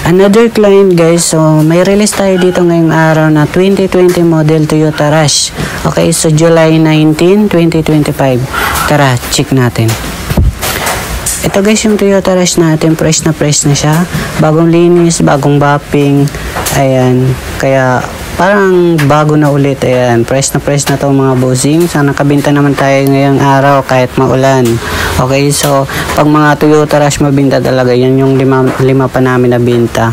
Another client guys, so may release tayo dito ngayong araw na 2020 model Toyota Rush. Okay, so July 19, 2025. Tara, check natin. Ito guys yung Toyota Rush natin, fresh na siya. Bagong linis, bagong wrapping. Ayan, kaya parang bago na ulit. Ayan, fresh na to mga bossing. Sana nakabinta naman tayo ngayong araw kahit maulan. Okay, so pag mga Toyota Rush mabinta talaga, yan yung lima pa namin na binta.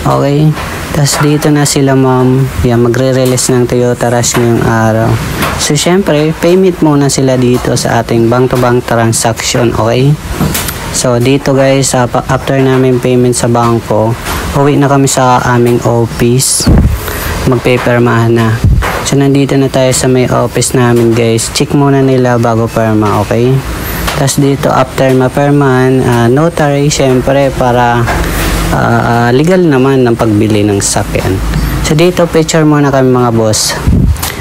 Okay, tas dito na sila ma'am. Yan, magre-release ng Toyota Rush ngayong araw. So syempre, payment muna sila dito sa ating bank to bank transaction. Okay, so dito guys, after namin payment sa bangko, uwi na kami sa aming office, magpe-permahan na. So nandito na tayo sa may office namin guys. Check muna nila bago perma. Okay, tas dito after ma-permahan, notary syempre para legal naman ng pagbili ng sasakyan. So dito picture muna kami mga boss.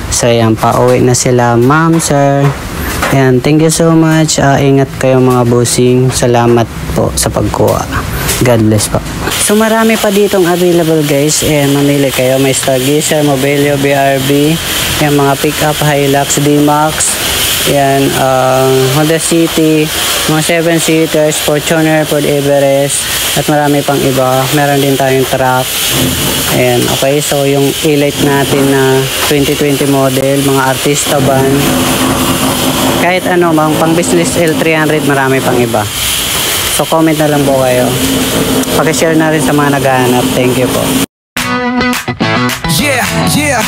So ayan, pauwi na sila ma'am, sir. Ayan, thank you so much. Ingat kayo mga bossing. Salamat po sa pagkuha. God bless po. So marami pa ditong available guys. Ayan, mamili kayo. May Stargazer, Mobilio, BRB. Ayan, mga pick-up, Hilux, D-Max. Ayan, Honda City, mga 7-seaters, Fortuner, Ford Everest, at marami pang iba. Meron din tayong truck. Ayan, okay, so yung E-Lite natin na 2020 model, mga artista van, kahit ano, mga pang business L300, marami pang iba. So comment na lang po kayo. Paki-share na rin sa mga naghahanap. Thank you po. Yeah.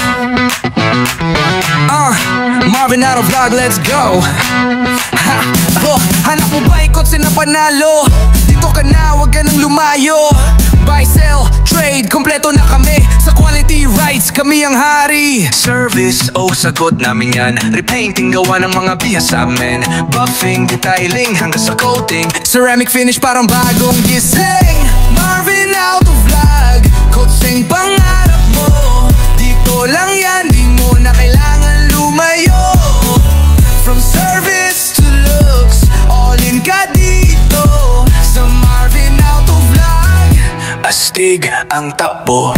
Marvin out of vlog, let's go. Hanap mo ba ikot na panalo? Dito ka na, wag ka nang lumayo. Buy, sell, trade, kompleto na kami. Sa quality rights, kami ang hari. Service, sagot namin yan. Repainting, gawa ng mga bihas sa amin. Buffing, detailing, hanggang sa coating. Ceramic finish, parang bagong gising. Marvin out of vlog, kotseng pangarap mo. Dito lang yan, di mo na kailangan lumayo. From service to looks, all in ka dito. Sa Marvin out of vlog, astig ang takbo.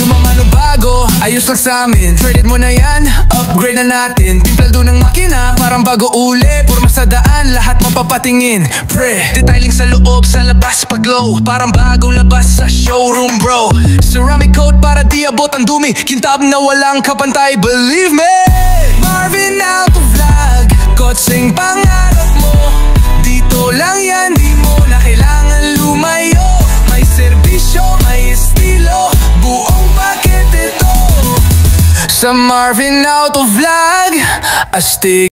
Lumaman o bago, ayos lang sa amin. Traded mo na yan, upgrade na natin. Timplado ng makina, parang bago uli. Purma sa daan, lahat mapapatingin. Pre, detailing sa loob, sa labas pag-glow. Parang bagong labas sa showroom bro. Ceramic coat para di abot ang dumi. Kintab na walang kapantay, believe me. Marvin out of vlog, kotseng pangarap mo. Dito lang yan, di mo na kailangan lumayo. May serbisyo, may estilo, buong paket ito. Sa Marvin out of vlog, astig.